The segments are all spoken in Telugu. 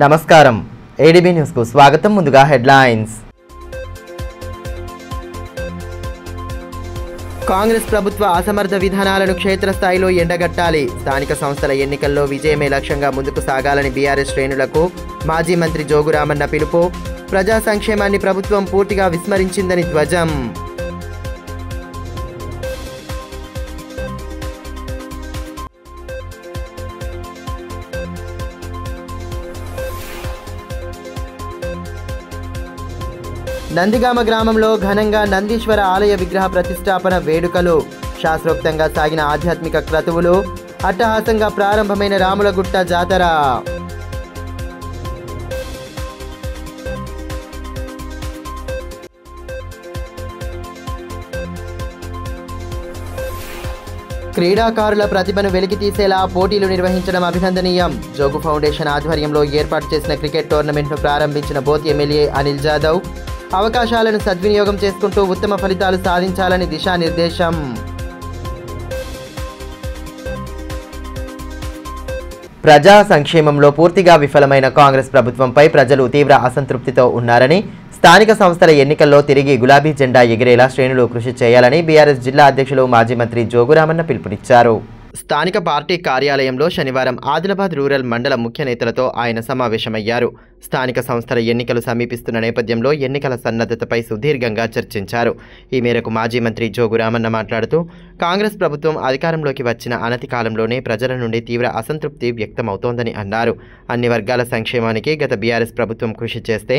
నమస్కారం ఏడీబీ న్యూస్ కు స్వాగతం. ముందుగా హెడ్లైన్స్. కాంగ్రెస్ ప్రభుత్వ అసమర్థ విధానాలను క్షేత్రస్థాయిలో ఎండగట్టాలి. స్థానిక సంస్థల ఎన్నికల్లో విజయమే లక్ష్యంగా ముందుకు సాగాలని బీఆర్ఎస్ శ్రేణులకు మాజీ మంత్రి జోగు రామన్న పిలుపు. ప్రజా సంక్షేమాన్ని ప్రభుత్వం పూర్తిగా విస్మరించిందని ధ్వజం. నందిగామ గ్రామంలో ఘనంగా నందీశ్వర ఆలయ విగ్రహ ప్రతిష్టాపన వేడుకలు. శాస్త్రోక్తంగా సాగిన ఆధ్యాత్మిక క్రతువులు. అట్టహాసంగా ప్రారంభమైన రాములగుట్ట జాతర. క్రీడాకారుల ప్రతిభను వెలికితీసేలా పోటీలు నిర్వహించడం అభినందనీయం. జోగు ఫౌండేషన్ ఆధ్వర్యంలో ఏర్పాటు చేసిన క్రికెట్ టోర్నమెంట్ను ప్రారంభించిన బోత్ ఎమ్మెల్యే అనిల్ జాదవ్. అవకాశాలను సద్వినియోగం చేసుకుంటూ ఉత్తమ ఫలితాలు సాధించాలని దిశానిర్దేశం. ప్రజా సంక్షేమంలో పూర్తిగా విఫలమైన కాంగ్రెస్ ప్రభుత్వంపై ప్రజలు తీవ్ర అసంతృప్తితో ఉన్నారని, స్థానిక సంస్థల ఎన్నికల్లో తిరిగి గులాబీ జెండా ఎగిరేలా శ్రేణులు కృషి చేయాలని బీఆర్ఎస్ జిల్లా అధ్యక్షులు మాజీ మంత్రి జోగు రామన్న పిలుపునిచ్చారు. స్థానిక పార్టీ కార్యాలయంలో శనివారం ఆదిలాబాద్ రూరల్ మండల ముఖ్య నేతలతో ఆయన సమావేశమయ్యారు. స్థానిక సంస్థల ఎన్నికలు సమీపిస్తున్న నేపథ్యంలో ఎన్నికల సన్నద్ధతపై సుదీర్ఘంగా చర్చించారు. ఈ మేరకు మాజీ మంత్రి జోగు రామన్న మాట్లాడుతూ, కాంగ్రెస్ ప్రభుత్వం అధికారంలోకి వచ్చిన అనతి కాలంలోనే ప్రజల నుండి తీవ్ర అసంతృప్తి వ్యక్తమవుతోందని అన్నారు. అన్ని వర్గాల సంక్షేమానికి గత బీఆర్ఎస్ ప్రభుత్వం కృషి చేస్తే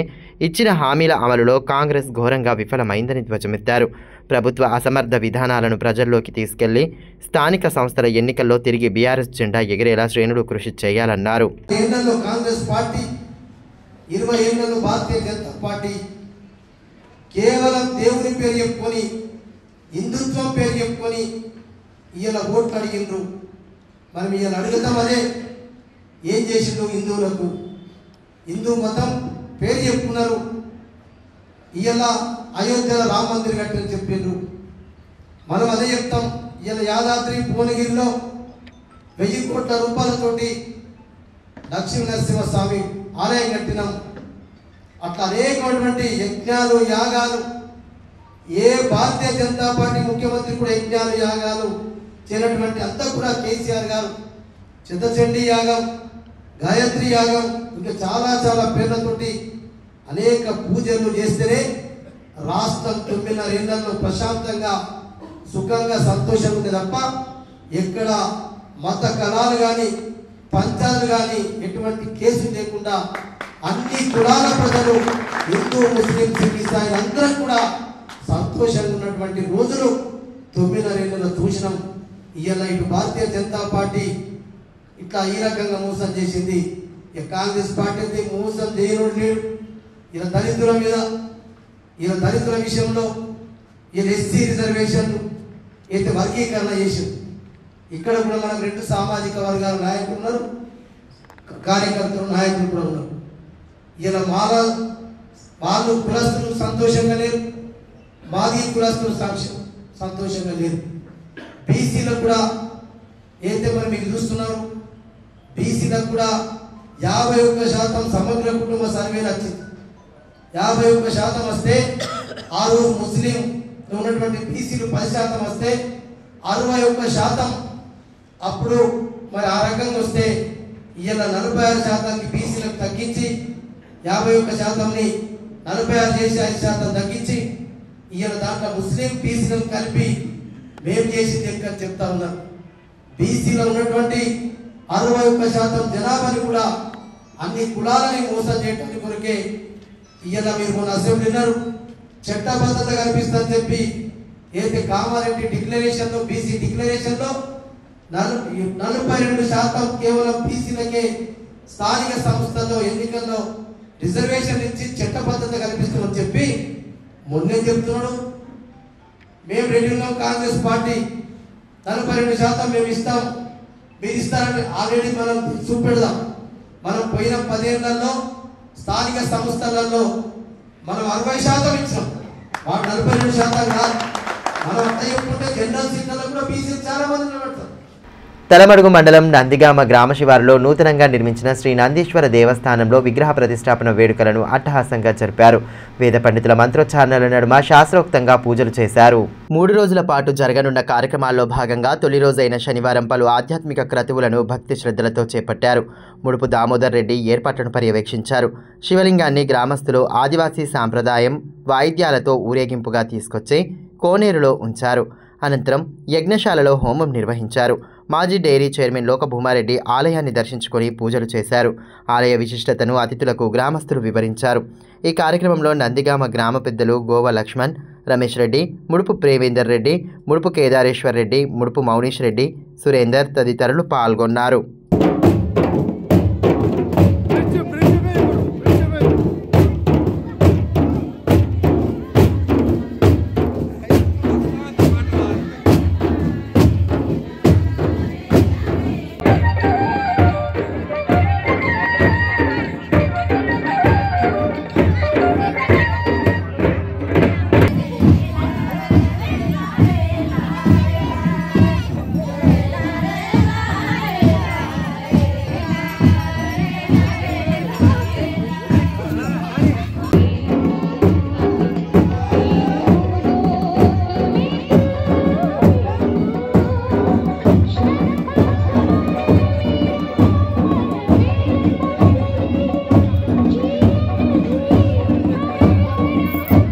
ఇచ్చిన హామీల అమలులో కాంగ్రెస్ ఘోరంగా విఫలమైందని ధ్వజమెత్తారు. ప్రభుత్వ అసమర్థ విధానాలను ప్రజల్లోకి తీసుకెళ్లి స్థానిక సంస్థల ఎన్నికల్లో తిరిగి బీఆర్ఎస్ జెండా ఎగిరేలా శ్రేణులు కృషి చేయాలన్నారు. 20 ఏళ్లలో భారతీయ జనతా పార్టీ కేవలం దేవుని పేరు చెప్పుకొని, హిందుత్వం పేరు చెప్పుకొని ఇవాళ ఓట్లు అడిగిండ్రు. మనం ఇవాళ అడుగుతాం, అదే ఏం చేసిండ్రు హిందువులకు? హిందూ మతం పేరు చెప్పుకున్నారు. ఇవాళ అయోధ్యలో రామ మందిర్ కట్టని చెప్పిండ్రు. మనం అదే చెప్తాం. ఇవాళ యాదాద్రి భువనగిరిలో 1000 కోట్ల రూపాయలతోటి లక్ష్మీ నరసింహస్వామి ఆలయం కట్టినాం. అట్లా అనేకటువంటి యజ్ఞాలు యాగాలు, ఏ భారతీయ జనతా పార్టీ ముఖ్యమంత్రి కూడా యజ్ఞాలు యాగాలు చేయనటువంటి అంతా కూడా కేసీఆర్ గారు చిత్తచండీ యాగం, గాయత్రి యాగం, ఇంకా చాలా చాలా పేర్లతోటి అనేక పూజలు చేస్తేనే రాష్ట్రం 9.5 ఏళ్లలో ప్రశాంతంగా సుఖంగా సంతోషంగా ఉంది తప్ప ఎక్కడ మత కళాలు కానీ పంచాలు కానీ ఎటువంటి కేసులు లేకుండా అన్ని కులాల ప్రజలు, హిందూ ముస్లిం సిక్ ఇసాయి అందరూ కూడా సంతోషంగా ఉన్నటువంటి రోజులు 9.5 ఏళ్లలో చూసినాం. ఇవాళ ఇటు భారతీయ జనతా పార్టీ ఇట్లా ఈ రకంగా మోసం చేసింది. కాంగ్రెస్ పార్టీ అయితే మోసం చేయడం లేడు. ఇలా దళితుల మీద, ఇలా దళితుల విషయంలో ఇలా ఎస్సీ రిజర్వేషన్లు అయితే వర్గీకరణ చేసింది. ఇక్కడ కూడా మనకు 2 సామాజిక వర్గాల నాయకులు ఉన్నారు, కార్యకర్తలు నాయకులు కూడా ఉన్నారు. ఇలా వాళ్ళు కులస్తులు సంతోషంగా లేరు, మాది కులస్తులు సంతోషంగా లేరు. బీసీలకు కూడా అయితే మరి మీకు చూస్తున్నారు, బీసీలకు కూడా 51% సమగ్ర కుటుంబ సర్వేలు వచ్చింది. 51% వస్తే ఆ రోజు ముస్లిం ఉన్నటువంటి బీసీలు 10% వస్తే 61%. అప్పుడు మరి ఆ రకంగా వస్తే ఇవాళ 46%కి బీసీలకు తగ్గించి 51%ని 46 చేసి 5% తగ్గించి ఇవాళ దాంట్లో ముస్లిం బీసీలను కలిపి మేము చేసింది ఎక్కడ చెప్తా ఉన్నారు. బీసీలో ఉన్నటువంటి 61% జనాభాని కూడా అన్ని కులాలని మోసం చేయడానికి కొరకే ఇవాళ మీరు మన అసెంబ్లీలో చట్టబద్ధత కల్పిస్తుందని చెప్పి ఏదైతే కామారెడ్డి డిక్లరేషన్లో, బీసీ డిక్లరేషన్లో 42% కేవలం బీసీలకే స్థానిక సంస్థల్లో ఎన్నికల్లో రిజర్వేషన్ ఇచ్చి చట్టబద్ధత కల్పిస్తామని చెప్పి మొన్నే చెప్తున్నాడు. మేము రెడీ ఉన్నాం, కాంగ్రెస్ పార్టీ 42% మేము ఇస్తాం, మీరు ఇస్తారంటే ఆల్రెడీ మనం చూపెడదాం. మనం పోయిన 10 ఏళ్లలో స్థానిక సంస్థలలో మనం 60% ఇచ్చాం. వాడు 42% కాదు. మనం అంతా చెప్పుకుంటే జనరల్ సీట్లలో కూడా బీసీలు చాలా మంది నిలబెడతారు. తలమడుగు మండలం నందిగామ గ్రామ శివారులో నూతనంగా నిర్మించిన శ్రీ నందీశ్వర దేవస్థానంలో విగ్రహ ప్రతిష్టాపన వేడుకలను అట్టహాసంగా జరిపారు. వేద పండితుల మంత్రోచ్చారణల నడుమ శాస్త్రోక్తంగా పూజలు చేశారు. 3 రోజుల పాటు జరగనున్న కార్యక్రమాల్లో భాగంగా తొలి రోజైన శనివారం పలు ఆధ్యాత్మిక క్రతువులను భక్తి శ్రద్ధలతో చేపట్టారు. ముడుపు దామోదర్ రెడ్డి ఏర్పాట్లను పర్యవేక్షించారు. శివలింగాన్ని గ్రామస్తులు ఆదివాసీ సాంప్రదాయం వాయిద్యాలతో ఊరేగింపుగా తీసుకొచ్చి కోనేరులో ఉంచారు. అనంతరం యజ్ఞశాలలో హోమం నిర్వహించారు. మాజీ డైరీ చైర్మన్ లోకభూమారెడ్డి ఆలయాన్ని దర్శించుకొని పూజలు చేశారు. ఆలయ విశిష్టతను అతిథులకు గ్రామస్తులు వివరించారు. ఈ కార్యక్రమంలో నందిగామ గ్రామ పెద్దలు గోవ లక్ష్మణ్, రమేష్ రెడ్డి, ముడుపు ప్రేవేందర్ రెడ్డి, ముడుపు కేదారేశ్వర్ రెడ్డి, ముడుపు మౌనీష్ రెడ్డి, సురేందర్ తదితరులు పాల్గొన్నారు.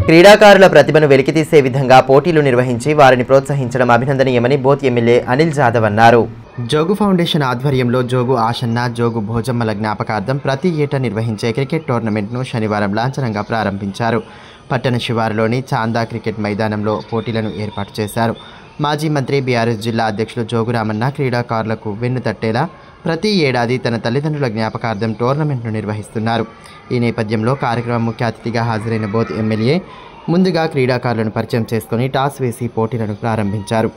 క్రీడాకారుల ప్రతిభను వెలికితీసే విధంగా పోటీలు నిర్వహించి వారిని ప్రోత్సహించడం అభినందనీయమని బోత్ ఎమ్మెల్యే అనిల్ జాదవ్ అన్నారు. జోగు ఫౌండేషన్ ఆధ్వర్యంలో జోగు ఆషన్న, జోగు భోజమ్మల జ్ఞాపకార్థం ప్రతి ఏటా నిర్వహించే క్రికెట్ టోర్నమెంట్ను శనివారం లాంఛనంగా ప్రారంభించారు. పట్టణ శివారులోని చాందా క్రికెట్ మైదానంలో పోటీలను ఏర్పాటు చేశారు. మాజీ మంత్రి బీఆర్ఎస్ జిల్లా అధ్యక్షులు జోగురామన్న క్రీడాకారులకు వెన్ను తట్టేలా ప్రతి ఏడాది తన తల్లిదండ్రుల జ్ఞాపకార్థం టోర్నమెంట్ను నిర్వహిస్తున్నారు. ఈ నేపథ్యంలో కార్యక్రమం ముఖ్య అతిథిగా హాజరైన బోత్ ఎమ్మెల్యే ముందుగా క్రీడాకారులను పరిచయం చేసుకుని టాస్ వేసి పోటీలను ప్రారంభించారు.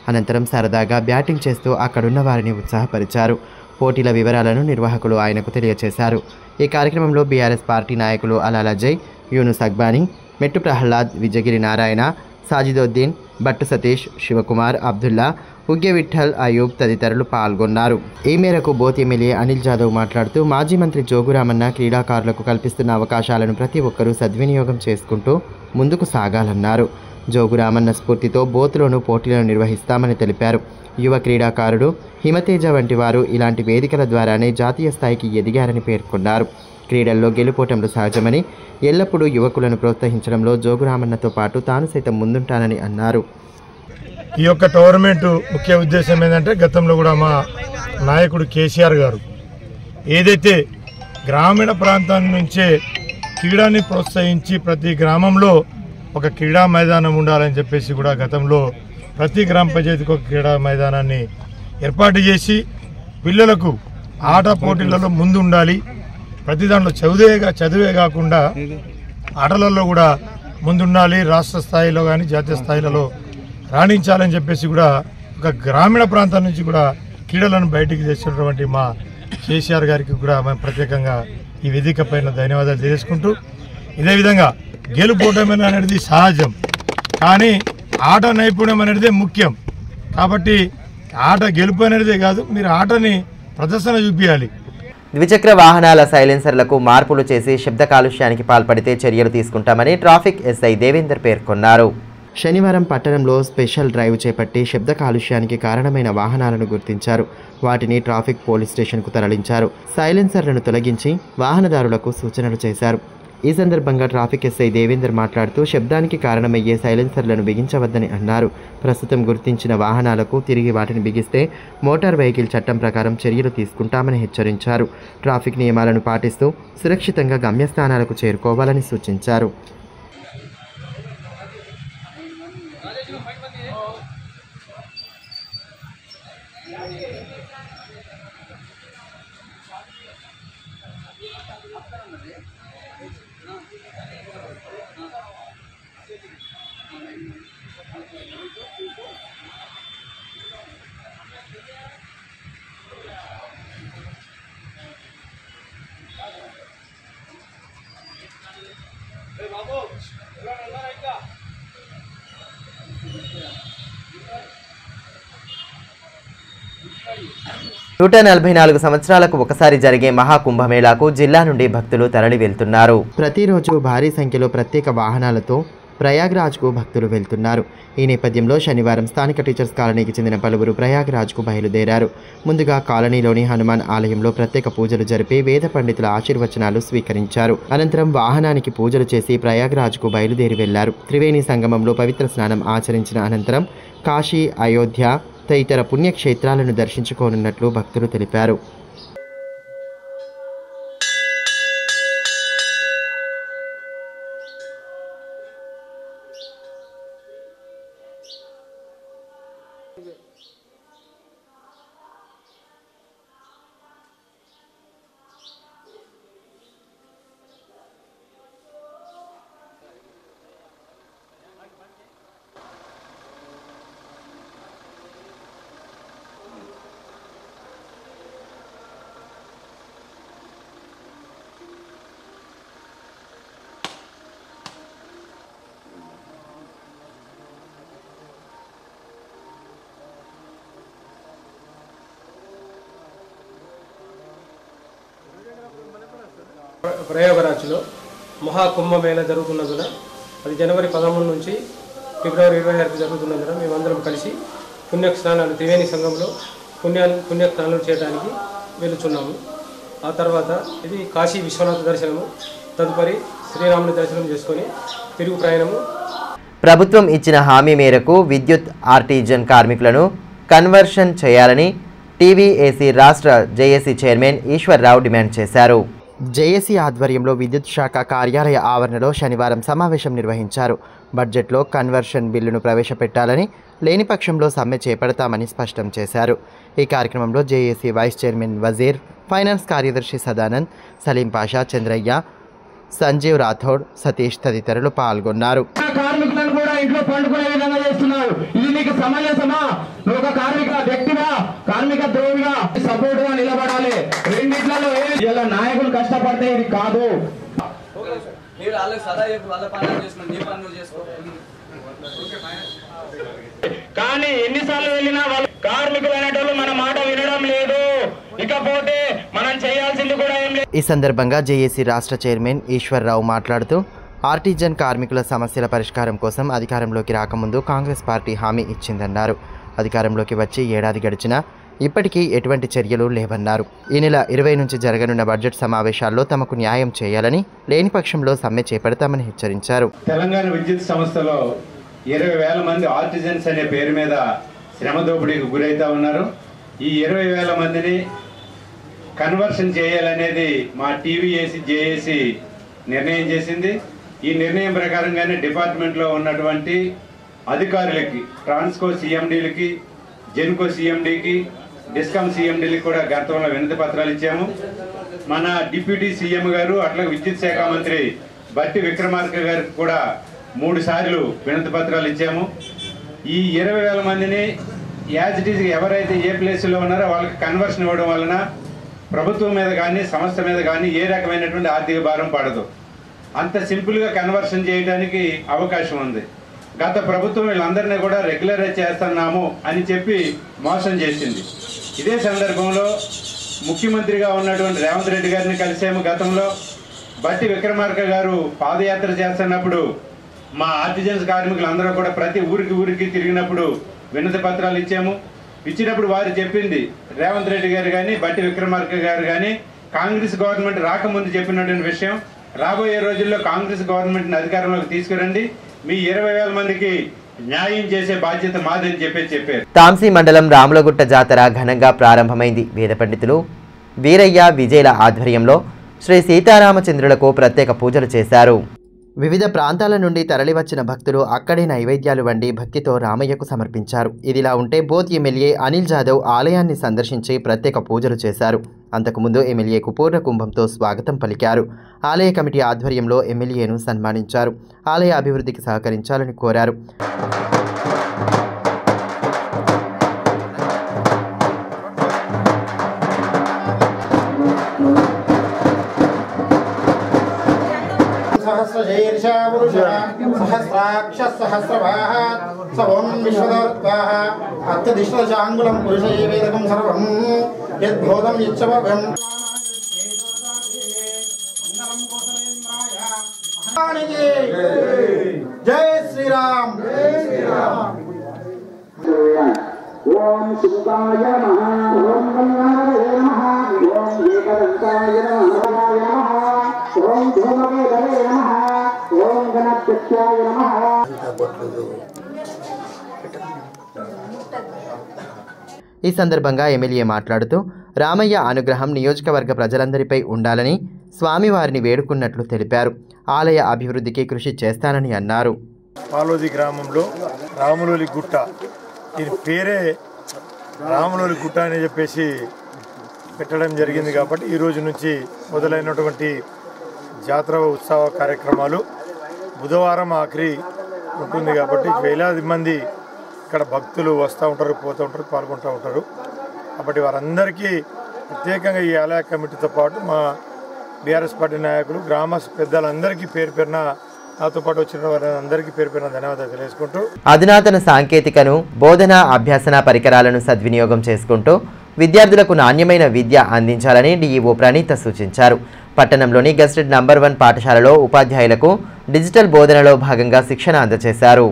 అనంతరం సరదాగా బ్యాటింగ్ చేస్తూ అక్కడున్న వారిని ఉత్సాహపరిచారు. పోటీల వివరాలను నిర్వాహకులు ఆయనకు తెలియజేశారు. ఈ కార్యక్రమంలో బీఆర్ఎస్ పార్టీ నాయకులు అలాల్ అజయ్, యూనుస్ అక్బానీ, మెట్టు ప్రహ్లాద్, విజయగిరి నారాయణ, సాజిదోద్దీన్, భట్టు సతీష్, శివకుమార్, అబ్దుల్లా, ఉగ్గే విఠల్, అయూబ్ తదితరులు పాల్గొన్నారు. ఈ మేరకు బోత్ ఎమ్మెల్యే అనిల్ జాదవ్ మాట్లాడుతూ మాజీ మంత్రి జోగురామన్న క్రీడాకారులకు కల్పిస్తున్న అవకాశాలను ప్రతి ఒక్కరూ సద్వినియోగం చేసుకుంటూ ముందుకు సాగాలన్నారు. జోగురామన్న స్ఫూర్తితో బోత్లోనూ పోటీలను నిర్వహిస్తామని తెలిపారు. యువ క్రీడాకారుడు హిమతేజ వంటి వారు ఇలాంటి వేదికల ద్వారానే జాతీయ స్థాయికి ఎదిగారని పేర్కొన్నారు. క్రీడల్లో గెలుపోటములు సహజమని, ఎల్లప్పుడూ యువకులను ప్రోత్సహించడంలో జోగురామన్నతో పాటు తాను సైతం ముందుంటానని అన్నారు. ఈ యొక్క టోర్నమెంటు ముఖ్య ఉద్దేశం ఏంటంటే గతంలో కూడా మా నాయకుడు కేసీఆర్ గారు ఏదైతే గ్రామీణ ప్రాంతం నుంచే క్రీడాన్ని ప్రోత్సహించి ప్రతి గ్రామంలో ఒక క్రీడా మైదానం ఉండాలని చెప్పేసి కూడా గతంలో ప్రతి గ్రామ పంచాయతీకి ఒక క్రీడా మైదానాన్ని ఏర్పాటు చేసి పిల్లలకు ఆట పోటీలలో ముందు ఉండాలి, ప్రతి దాంట్లో చదువే కాకుండా ఆటలలో కూడా ముందుండాలి, రాష్ట్ర స్థాయిలో కానీ జాతీయ స్థాయిలలో రాణించాలని చెప్పేసి కూడా ఒక గ్రామీణ ప్రాంతం నుంచి కూడా క్రీడలను బయటికి తెచ్చినటువంటి మా కేసీఆర్ గారికి కూడా మేము ప్రత్యేకంగా ఈ వేదిక పైన ధన్యవాదాలు తెలియజేసుకుంటూ, ఇదే విధంగా గెలుపోవడం అనేది సహజం, కానీ ఆట నైపుణ్యం అనేది ముఖ్యం. కాబట్టి ఆట గెలుపు అనేదే కాదు, మీరు ఆటని ప్రదర్శన చూపించాలి. ద్విచక్ర వాహనాల సైలెన్సర్లకు మార్పులు చేసి శబ్ద కాలుష్యానికి పాల్పడితే చర్యలు తీసుకుంటామని ట్రాఫిక్ ఎస్ఐ దేవేందర్ పేర్కొన్నారు. శనివారం పట్టణంలో స్పెషల్ డ్రైవ్ చేపట్టి శబ్ద కాలుష్యానికి కారణమైన వాహనాలను గుర్తించారు. వాటిని ట్రాఫిక్ పోలీస్ స్టేషన్కు తరలించారు. సైలెన్సర్లను తొలగించి వాహనదారులకు సూచనలు చేశారు. ఈ సందర్భంగా ట్రాఫిక్ ఎస్ఐ దేవేందర్ మాట్లాడుతూ శబ్దానికి కారణమయ్యే సైలెన్సర్లను బిగించవద్దని అన్నారు. ప్రస్తుతం గుర్తించిన వాహనాలకు తిరిగి వాటిని బిగిస్తే మోటార్ వెహికల్ చట్టం ప్రకారం చర్యలు తీసుకుంటామని హెచ్చరించారు. ట్రాఫిక్ నియమాలను పాటిస్తూ సురక్షితంగా గమ్యస్థానాలకు చేరుకోవాలని సూచించారు. Ready. 144 సంవత్సరాలకు ఒకసారి జరిగే మహాకుంభమేళాకు జిల్లా నుండి భక్తులు తరలి వెళ్తున్నారు. ప్రతిరోజు భారీ సంఖ్యలో ప్రత్యేక వాహనాలతో ప్రయాగ్రాజ్కు భక్తులు వెళ్తున్నారు. ఈ నేపథ్యంలో శనివారం స్థానిక టీచర్స్ కాలనీకి చెందిన పలువురు ప్రయాగ్రాజ్కు బయలుదేరారు. ముందుగా కాలనీలోని హనుమాన్ ఆలయంలో ప్రత్యేక పూజలు జరిపి వేద పండితుల ఆశీర్వచనాలు స్వీకరించారు. అనంతరం వాహనానికి పూజలు చేసి ప్రయాగ్రాజ్కు బయలుదేరి వెళ్లారు. త్రివేణి సంగమంలో పవిత్ర స్నానం ఆచరించిన అనంతరం కాశీ, అయోధ్య తదితర పుణ్యక్షేత్రాలను దర్శించుకోనున్నట్లు భక్తులు తెలిపారు. ప్రయాగరాజ్లో మహాకుంభమేళ జరుగుతున్నందున అది జనవరి 13 నుంచి ఫిబ్రవరి 26 జరుగుతున్నందున మేమందరం కలిసి పుణ్యస్నానాలు త్రివేణి సంఘంలో పుణ్యస్నానాలు చేయడానికి వెళుతున్నాము. ఆ తర్వాత ఇది కాశీ విశ్వనాథ దర్శనము, తదుపరి శ్రీరాముని దర్శనం చేసుకొని తిరుగు ప్రయాణము. ప్రభుత్వం ఇచ్చిన హామీ మేరకు విద్యుత్ ఆర్టిజన్ కార్మికులను కన్వర్షన్ చేయాలని టీవీఏసీ రాష్ట్ర జేఏసీ చైర్మన్ ఈశ్వర్రావు డిమాండ్ చేశారు. జేఏసీ ఆధ్వర్యంలో విద్యుత్ శాఖ కార్యాలయ ఆవరణలో శనివారం సమావేశం నిర్వహించారు. బడ్జెట్లో కన్వర్షన్ బిల్లును ప్రవేశపెట్టాలని, లేని పక్షంలో సమ్మె చేపడతామని స్పష్టం చేశారు. ఈ కార్యక్రమంలో JAC vice chairman Wazir, finance కార్యదర్శి సదానంద్, సలీం పాషా, చంద్రయ్య, సంజీవ్ రాథోడ్, సతీష్ తదితరులు పాల్గొన్నారు. కార్మికులను కూడా ఇంట్లో పండుకునే విధంగా చేస్తున్నారు. ఇది నీకు సమంజసమా? నువ్వు ఒక కార్మిక వ్యక్తిగా, కార్మిక ద్రోహిగా సపోర్ట్ గా నిలబడాలి. రెండిట్లలో ఇలా నాయకులు కష్టపడితే ఇది కాదు. కానీ ఎన్నిసార్లు వెళ్ళినా వాళ్ళు కార్మికులు అనేటోళ్ళు మన మాట వినడం లేదు. ఇకపోతే మనం చేయాల్సింది కూడా ఏం లేదు. ఈ సందర్భంగా జేఏసీ రాష్ట్ర చైర్మన్ ఈశ్వర్రావు మాట్లాడుతూ ఆర్టిజన్ కార్మికుల సమస్యల పరిష్కారం కోసం అధికారంలోకి రాకముందు కాంగ్రెస్ పార్టీ హామీ ఇచ్చిందన్నారు. అధికారంలోకి వచ్చి ఏడాది గడిచినా ఇప్పటికీ ఎటువంటి చర్యలు లేవన్నారు. ఈ నెల 20 నుంచి జరగనున్న బడ్జెట్ సమావేశాల్లో తమకు న్యాయం చేయాలని, లేని పక్షంలో సమ్మె చేపడతామని హెచ్చరించారు. తెలంగాణ విద్యుత్ సంస్థలో 20,000 మంది ఆర్టిజన్స్ అనే పేరు మీద శ్రమ దోపిడీకి గురైతా ఉన్నారు. ఈ 20,000 మందిని కన్వర్షన్ చేయాలనేది మా టీవీఏసీ జేఏసీ నిర్ణయం చేసింది. ఈ నిర్ణయం ప్రకారంగానే డిపార్ట్మెంట్లో ఉన్నటువంటి అధికారులకి, ట్రాన్స్కో సీఎండీలకి, జెన్కో సీఎండీకి, డిస్కామ్ సీఎండీలకి కూడా గతంలో వినతి పత్రాలు ఇచ్చాము. మన డిప్యూటీ సీఎం గారు, అట్లా విద్యుత్ శాఖ మంత్రి బట్టి విక్రమార్క గారికి కూడా 3 సార్లు వినతి పత్రాలు ఇచ్చాము. ఈ 20,000 మందిని యాజ్ ఇట్ ఈజ్ ఎవరైతే ఏ ప్లేస్లో ఉన్నారో వాళ్ళకి కన్వర్షన్ ఇవ్వడం వలన ప్రభుత్వం మీద కానీ, సంస్థ మీద కానీ ఏ రకమైనటువంటి ఆర్థిక భారం పడదు. అంత సింపుల్గా కన్వర్షన్ చేయడానికి అవకాశం ఉంది. గత ప్రభుత్వం వీళ్ళందరినీ కూడా రెగ్యులరైజ్ చేస్తున్నాము అని చెప్పి మోసం చేసింది. ఇదే సందర్భంలో ముఖ్యమంత్రిగా ఉన్నటువంటి రేవంత్ రెడ్డి గారిని కలిసాము. గతంలో బట్టి విక్రమార్క గారు పాదయాత్ర చేస్తున్నప్పుడు మా ఆర్టిజన్స్ కార్మికులందరూ కూడా ప్రతి ఊరికి తిరిగినప్పుడు వినతి పత్రాలు ఇచ్చాము. ఇచ్చినప్పుడు వారు చెప్పింది, రేవంత్ రెడ్డి గారు కానీ, బట్టి విక్రమార్క గారు కానీ కాంగ్రెస్ గవర్నమెంట్ రాకముందు చెప్పినటువంటి విషయం, రాబోయే రోజుల్లో కాంగ్రెస్ గవర్నమెంట్ని అధికారంలోకి తీసుకురండి, మీ 20,000 మందికి న్యాయం చేసే బాధ్యత మాదని చెప్పారు. తాంసీ మండలం రాములగుట్ట జాతర ఘనంగా ప్రారంభమైంది. వేద పండితులు వీరయ్య, విజయల ఆధ్వర్యంలో శ్రీ సీతారామచంద్రులకు ప్రత్యేక పూజలు చేశారు. వివిధ ప్రాంతాల నుండి తరలివచ్చిన భక్తులు అక్కడే నైవేద్యాలు వండి భక్తితో రామయ్యకు సమర్పించారు. ఇదిలా ఉంటే బోధ్ ఎమ్మెల్యే అనిల్ జాదవ్ ఆలయాన్ని సందర్శించి ప్రత్యేక పూజలు చేశారు. అంతకుముందు ఎమ్మెల్యేకు పూర్ణ కుంభంతో స్వాగతం పలికారు. ఆలయ కమిటీ ఆధ్వర్యంలో ఎమ్మెల్యేను సన్మానించారు. ఆలయ అభివృద్ధికి సహకరించాలని కోరారు. सहस्राक्ष सहस्रवाहात् स ओं विश्वदर्ताः अत्यधिष्ठशाङ्गुलं पुरुषये वेदकं सर्वं यद्भूतं यच्चवं जय श्री राम ओम शिवाय नमः ओम गंगाय नमः ओम एकदंताय नमः ओम धूमकेतवे नमः ओम गणपत्याय नमः। ఈ సందర్భంగా ఎమ్మెల్యే మాట్లాడుతూ రామయ్య అనుగ్రహం నియోజకవర్గ ప్రజలందరిపై ఉండాలని స్వామివారిని వేడుకున్నట్లు తెలిపారు. ఆలయ అభివృద్ధికి కృషి చేస్తానని అన్నారు. పాలోది గ్రామంలో రాములోలి గుట్ట, దీని పేరే రాములోలి గుట్ట అని చెప్పేసి పెట్టడం జరిగింది. కాబట్టి ఈ రోజు నుంచి మొదలైనటువంటి జాతర ఉత్సవ కార్యక్రమాలు బుధవారం ఆఖరి ఉంటుంది. కాబట్టి వేలాది మంది ఇక్కడ భక్తులు వస్తూ ఉంటారు, పోతూ ఉంటారు, పాల్గొంటూ ఉంటారు. కాబట్టి వారందరికీ ప్రత్యేకంగా ఈ ఆలయ కమిటీతో పాటు మా బీఆర్ఎస్ పార్టీ నాయకులు, గ్రామ పెద్దలందరికీ పేరు పేరున, నాతో పాటు వచ్చిన వారందరికీ పేరు పేరున ధన్యవాదాలు తెలియజేసుకుంటూ అధునాతన సాంకేతికను, బోధన అభ్యాసన పరికరాలను సద్వినియోగం చేసుకుంటూ విద్యార్థులకు నాణ్యమైన విద్య అందించాలని డిఈఓ ప్రణీత సూచించారు. పట్టణంలోని గెస్టెడ్ నంబర్ 1 పాఠశాలలో ఉపాధ్యాయులకు డిజిటల్ బోధనలో భాగంగా శిక్షణ అందజేశారు.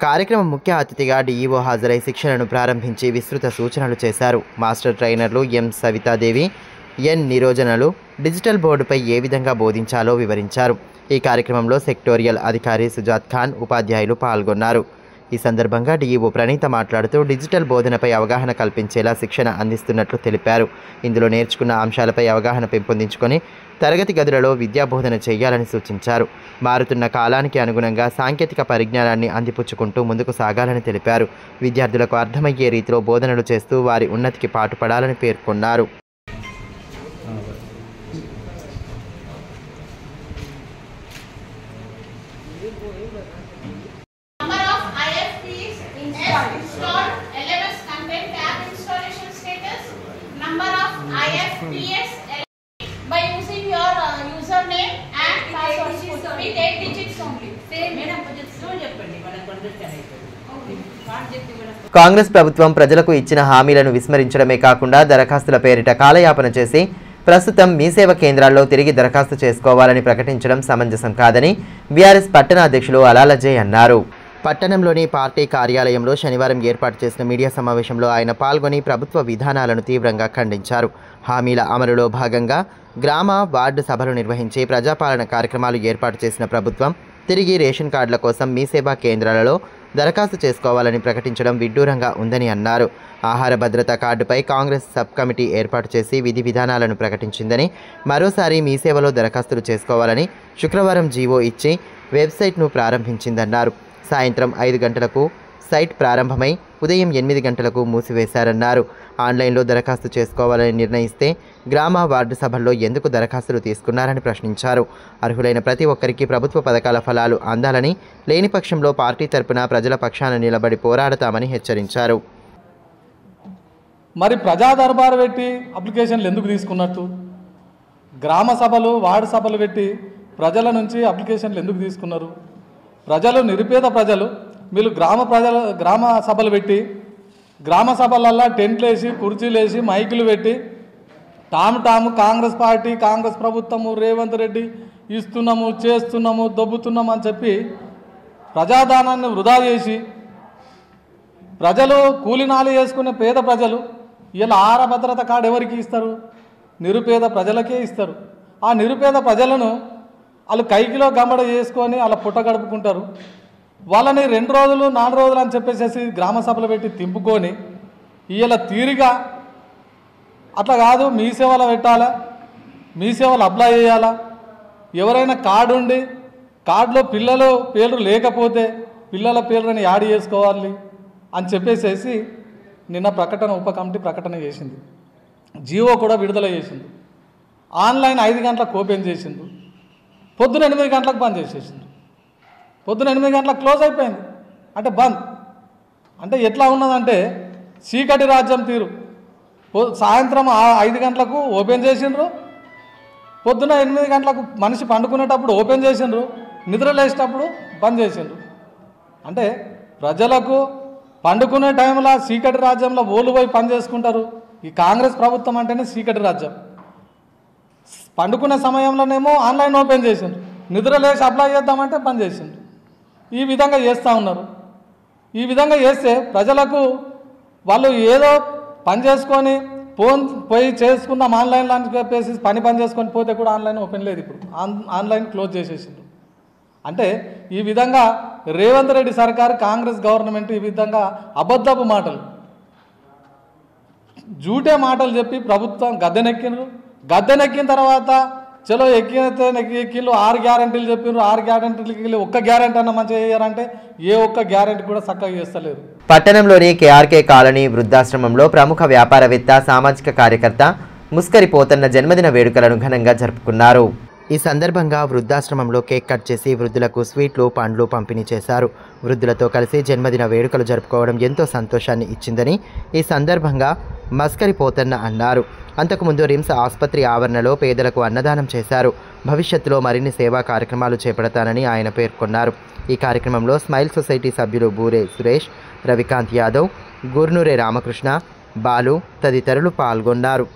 కార్యక్రమం ముఖ్య అతిథిగా డిఈఓ హాజరై శిక్షణను ప్రారంభించి విస్తృత సూచనలు చేశారు. మాస్టర్ ట్రైనర్లు ఎం సవితాదేవి, ఎన్ నిరోజనలు డిజిటల్ బోర్డుపై ఏ విధంగా బోధించాలో వివరించారు. ఈ కార్యక్రమంలో సెక్టోరియల్ అధికారి సుజాత్ ఖాన్, ఉపాధ్యాయులు పాల్గొన్నారు. ఈ సందర్భంగా డిఈఓ ప్రణీత మాట్లాడుతూ డిజిటల్ బోధనపై అవగాహన కల్పించేలా శిక్షణ అందిస్తున్నట్లు తెలిపారు. ఇందులో నేర్చుకున్న అంశాలపై అవగాహన పెంపొందించుకొని తరగతి గదులలో విద్యాబోధన చేయాలని సూచించారు. మారుతున్న కాలానికి అనుగుణంగా సాంకేతిక పరిజ్ఞానాన్ని అందిపుచ్చుకుంటూ ముందుకు సాగాలని తెలిపారు. విద్యార్థులకు అర్థమయ్యే రీతిలో బోధనలు చేస్తూ వారి ఉన్నతికి పాటుపడాలని పేర్కొన్నారు. కాంగ్రెస్ ప్రభుత్వం ప్రజలకు ఇచ్చిన హామీలను విస్మరించడమే కాకుండా దరఖాస్తుల పేరిట కాలయాపన చేసి ప్రస్తుతం మీ సేవ కేంద్రాల్లో తిరిగి దరఖాస్తు చేసుకోవాలని ప్రకటించడం సమంజసం కాదని బీఆర్ఎస్ పట్టణ అధ్యక్షులు అలాలజయ్ అన్నారు. పట్టణంలోని పార్టీ కార్యాలయంలో శనివారం ఏర్పాటు చేసిన మీడియా సమావేశంలో ఆయన పాల్గొని ప్రభుత్వ విధానాలను తీవ్రంగా ఖండించారు. హామీల అమలులో భాగంగా గ్రామ, వార్డు సభలు నిర్వహించి ప్రజాపాలన కార్యక్రమాలు ఏర్పాటు చేసిన ప్రభుత్వం తిరిగి రేషన్ కార్డుల కోసం మీ సేవా కేంద్రాలలో దరఖాస్తు చేసుకోవాలని ప్రకటించడం విడ్డూరంగా ఉందని అన్నారు. ఆహార భద్రతా కార్డుపై కాంగ్రెస్ సబ్ కమిటీ ఏర్పాటు చేసి విధి విధానాలను ప్రకటించిందని, మరోసారి మీ సేవలో దరఖాస్తులు చేసుకోవాలని శుక్రవారం జీవో ఇచ్చి వెబ్సైట్ను ప్రారంభించిందన్నారు. సాయంత్రం 5 గంటలకు సైట్ ప్రారంభమై ఉదయం 8 గంటలకు మూసివేశారన్నారు. ఆన్లైన్లో దరఖాస్తు చేసుకోవాలని నిర్ణయిస్తే గ్రామ, వార్డు సభల్లో ఎందుకు దరఖాస్తులు తీసుకున్నారని ప్రశ్నించారు. అర్హులైన ప్రతి ఒక్కరికి ప్రభుత్వ పథకాల ఫలాలు అందాలని, లేని పక్షంలో పార్టీ తరపున ప్రజల పక్షాన నిలబడి పోరాడతామని హెచ్చరించారు. మరి ప్రజా దర్బారు పెట్టి అప్లికేషన్లు ఎందుకు తీసుకున్నట్టు? గ్రామ సభలు, వార్డు సభలు పెట్టి ప్రజల నుంచి అప్లికేషన్లు ఎందుకు తీసుకున్నారు? ప్రజలు, నిరుపేద ప్రజలు, వీళ్ళు గ్రామ సభలు పెట్టి, గ్రామ సభలల్లో టెంట్లు వేసి, కుర్చీలు వేసి, మైకులు పెట్టి టాము కాంగ్రెస్ పార్టీ, కాంగ్రెస్ ప్రభుత్వము, రేవంత్ రెడ్డి ఇస్తున్నాము, చేస్తున్నాము, దొబ్బుతున్నాము అని చెప్పి ప్రజాదానాన్ని వృధా చేసి ప్రజలు కూలినాలి చేసుకునే పేద ప్రజలు ఇలా ఆహార భద్రత కార్డు ఎవరికి ఇస్తారు? నిరుపేద ప్రజలకే ఇస్తారు. ఆ నిరుపేద ప్రజలను వాళ్ళు కైకిలో గమ్మడ చేసుకొని అలా పుట్ట గడుపుకుంటారు. వాళ్ళని 2 రోజులు 4 రోజులు అని చెప్పేసి గ్రామ సభలు పెట్టి తింపుకొని ఇలా తీరిగా అట్లా కాదు, మీ సేవలో పెట్టాలా, మీ సేవలు అప్లై చేయాలా, ఎవరైనా కార్డు ఉండి కార్డులో పిల్లలు పేర్లు లేకపోతే పిల్లల పేర్లను యాడ్ చేసుకోవాలి అని చెప్పేసి నిన్న ఉప కమిటీ ప్రకటన చేసింది. జీవో కూడా విడుదల చేసింది. ఆన్లైన్ 5 గంటలకు ఓపెన్ చేసింది, పొద్దున 8 గంటలకు బంద్ చేసేసింది. పొద్దున 8 గంటలకు క్లోజ్ అయిపోయింది. అంటే బంద్ అంటే ఎట్లా ఉన్నదంటే చీకటి రాజ్యం తీరు. సాయంత్రం 5 గంటలకు ఓపెన్ చేసిండ్రు, పొద్దున 8 గంటలకు మనిషి పండుకునేటప్పుడు ఓపెన్ చేసిండ్రు, నిద్ర లేచేటప్పుడు బంద్ చేసిండ్రు. అంటే ప్రజలకు పండుకునే టైంలో చీకటి రాజ్యంలో ఓళ్ళు పోయి పని చేసుకుంటారు. ఈ కాంగ్రెస్ ప్రభుత్వం అంటేనే చీకటి రాజ్యం. పండుకునే సమయంలోనేమో ఆన్లైన్ ఓపెన్ చేసిండ్రు, నిద్ర లేచి అప్లై చేద్దామంటే బంద్ చేసిండ్రు. ఈ విధంగా చేస్తూ ఉన్నారు. ఈ విధంగా చేస్తే ప్రజలకు వాళ్ళు ఏదో పని చేసుకొని పోయి చేసుకుందాం ఆన్లైన్లో అని చెప్పేసి పని చేసుకొని పోతే కూడా ఆన్లైన్ ఓపెన్ లేదు. ఇప్పుడు ఆన్లైన్ క్లోజ్ చేసేసిండ్రు. అంటే ఈ విధంగా రేవంత్ రెడ్డి సర్కారు కాంగ్రెస్ గవర్నమెంట్ ఈ విధంగా అబద్ధపు మాటలు జూటే మాటలు చెప్పి ప్రభుత్వం గద్దెనెక్కిండ్రు. గద్దెనెక్కిన తర్వాత చలో ఎక్కిళ్ళు 6 గ్యారెంటీలు చెప్పిండ్రు. 6 గ్యారెంటీలకి వెళ్ళి ఒక్క గ్యారెంటీ అన్న మంచిగా చేయాలంటే ఏ ఒక్క గ్యారెంటీ కూడా చక్కగా చేస్తలేరు. పట్టణంలోని కేఆర్కే కాలనీ వృద్ధాశ్రమంలో ప్రముఖ వ్యాపారవేత్త సామాజిక కార్యకర్త ముస్కరి పోతన్న జన్మదిన వేడుకలను ఘనంగా జరుపుకున్నారు. ఈ సందర్భంగా వృద్ధాశ్రమంలో కేక్ కట్ చేసి వృద్ధులకు స్వీట్లు పండ్లు పంపిణీ చేశారు. వృద్ధులతో కలిసి జన్మదిన వేడుకలు జరుపుకోవడం ఎంతో సంతోషాన్ని ఇచ్చిందని ఈ సందర్భంగా మస్కరి పోతన్న అన్నారు. అంతకుముందు రిమ్స్ ఆసుపత్రి ఆవరణలో పేదలకు అన్నదానం చేశారు. భవిష్యత్తులో మరిన్ని సేవా కార్యక్రమాలు చేపడతానని ఆయన పేర్కొన్నారు. ఈ కార్యక్రమంలో స్మైల్ సొసైటీ సభ్యులు బూరే సురేష్, రవికాంత్ యాదవ్, గుర్నూరే రామకృష్ణ, బాలు తదితరులు పాల్గొన్నారు.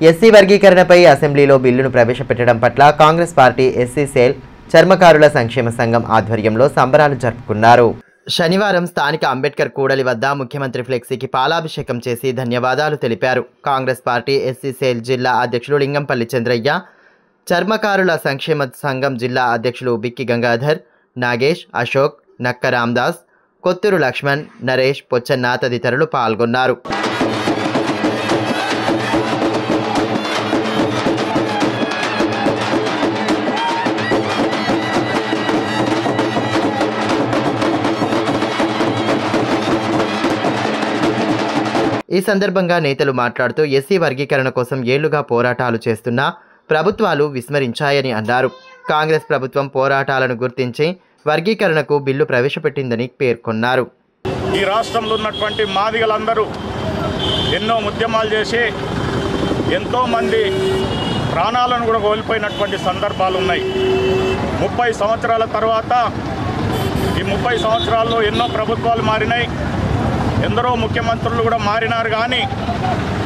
ఎస్సీ వర్గీకరణపై అసెంబ్లీలో బిల్లును ప్రవేశపెట్టడం పట్ల కాంగ్రెస్ పార్టీ ఎస్సీ సెల్ చర్మకారుల సంక్షేమ సంఘం ఆధ్వర్యంలో సంబరాలు జరుపుకున్నారు. శనివారం స్థానిక అంబేద్కర్ కూడలి వద్ద ముఖ్యమంత్రి ఫ్లెక్సీకి పాలాభిషేకం చేసి ధన్యవాదాలు తెలిపారు. కాంగ్రెస్ పార్టీ ఎస్సీ సెల్ జిల్లా అధ్యక్షులు లింగంపల్లి చంద్రయ్య, చర్మకారుల సంక్షేమ సంఘం జిల్లా అధ్యక్షులు బిక్కి గంగాధర్, నాగేష్, అశోక్, నక్క రామ్దాస్, కొత్తూరు లక్ష్మణ్, నరేష్, పొచ్చన్న తదితరులు పాల్గొన్నారు. ఈ సందర్భంగా నేతలు మాట్లాడుతూ ఎస్సీ వర్గీకరణ కోసం ఏళ్లుగా పోరాటాలు చేస్తున్నా ప్రభుత్వాలు విస్మరించాయని అన్నారు. కాంగ్రెస్ ప్రభుత్వం పోరాటాలను గుర్తించి వర్గీకరణకు బిల్లు ప్రవేశపెట్టిందని పేర్కొన్నారు. ఈ రాష్ట్రంలో ఉన్నటువంటి మాదిగలందరూ ఎన్నో ఉద్యమాలు చేసి ఎంతోమంది ప్రాణాలను కూడా కోల్పోయినటువంటి సందర్భాలు ఉన్నాయి. 30 సంవత్సరాల తర్వాత ఈ 30 సంవత్సరాల్లో ఎన్నో ప్రభుత్వాలు మారినాయి, ఎందరో ముఖ్యమంత్రులు కూడా మారినారు. కానీ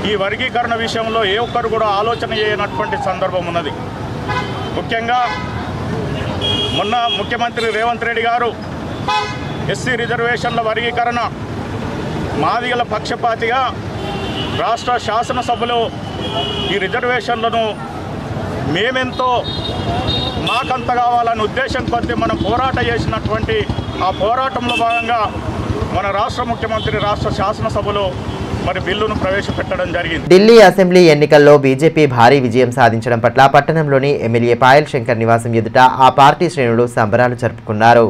ఈ వర్గీకరణ విషయంలో ఏ ఒక్కరు కూడా ఆలోచన చేయనటువంటి సందర్భం ఉన్నది. ముఖ్యంగా మొన్న ముఖ్యమంత్రి రేవంత్ రెడ్డి గారు ఎస్సీ రిజర్వేషన్ల వర్గీకరణ మాదిగల పక్షపాతిగా రాష్ట్ర శాసనసభలో ఈ రిజర్వేషన్లను మేమెంతో మాకంత కావాలనే ఉద్దేశం కొద్దీ మనం పోరాటం చేసినటువంటి ఆ పోరాటంలో భాగంగా మన రాష్ట్ర ముఖ్యమంత్రి రాష్ట్ర శాసనసభలో మరి బిల్లును ప్రవేశపెట్టడం జరిగింది. ఢిల్లీ అసెంబ్లీ ఎన్నికల్లో బీజేపీ భారీ విజయం సాధించడం పట్ల పట్టణంలోని ఎమ్మెల్యే పాయల్ శంకర్ నివాసం ఎదుట ఆ పార్టీ శ్రేణులు సంబరాలు జరుపుకున్నారు.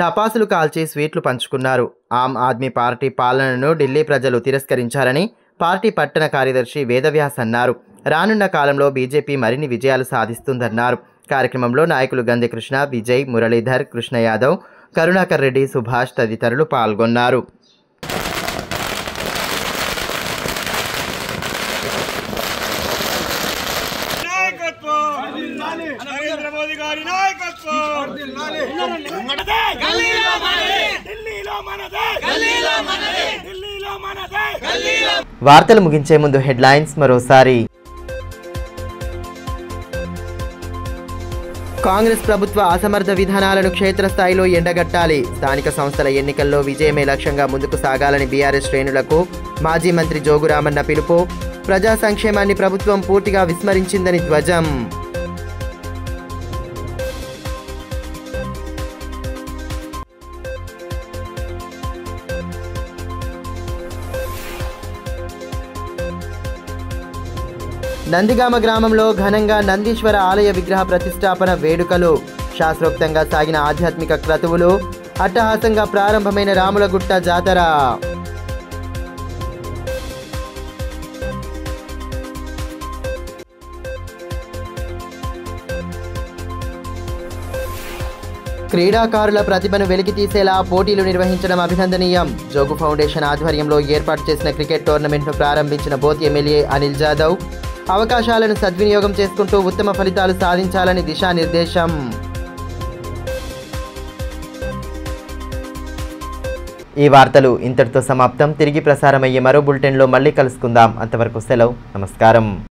టపాసులు కాల్చి స్వీట్లు పంచుకున్నారు. ఆమ్ ఆద్మీ పార్టీ పాలనను ఢిల్లీ ప్రజలు తిరస్కరించారని పార్టీ పట్టణ కార్యదర్శి వేదవ్యాస్ అన్నారు. రానున్న కాలంలో బీజేపీ మరిన్ని విజయాలు సాధిస్తుందన్నారు. కార్యక్రమంలో నాయకులు గంధి కృష్ణ, విజయ్, మురళీధర్, కృష్ణ యాదవ్, కరుణాకర్ రెడ్డి, సుభాష్ తదితరులు పాల్గొన్నారు. వార్తలు ముగించే ముందు హెడ్లైన్స్ మరోసారి. కాంగ్రెస్ ప్రభుత్వ అసమర్థ విధానాలను క్షేత్రస్థాయిలో ఎండగట్టాలి. స్థానిక సంస్థల ఎన్నికల్లో విజయమే లక్ష్యంగా ముందుకు సాగాలని బీఆర్ఎస్ శ్రేణులకు మాజీ మంత్రి జోగురామన్న పిలుపు. ప్రజా సంక్షేమాన్ని ప్రభుత్వం పూర్తిగా విస్మరించిందని ధ్వజం. నందిగామ గ్రామంలో ఘనంగా నందీశ్వర ఆలయ విగ్రహ ప్రతిష్టాపన వేడుకలు. శాస్త్రోక్తంగా సాగిన ఆధ్యాత్మిక క్రతువులు. అట్టహాసంగా ప్రారంభమైన రాములగుట్ట జాతర. క్రీడాకారుల ప్రతిభను వెలికితీసేలా పోటీలు నిర్వహించడం అభినందనీయం. జోగు ఫౌండేషన్ ఆధ్వర్యంలో ఏర్పాటు చేసిన క్రికెట్ టోర్నమెంట్ను ప్రారంభించిన బోత్ ఎమ్మెల్యే అనిల్ జాదవ్ అవకాశాలను సద్వినియోగం చేసుకుంటూ ఉత్తమ ఫలితాలు సాధించాలని దిశానిర్దేశం. ఈ వార్తలు ఇంతటితో సమాప్తం. తిరిగి ప్రసారమయ్యే మరో బులెటిన్లో మళ్ళీ కలుసుకుందాం. అంతవరకు సెలవు. నమస్కారం.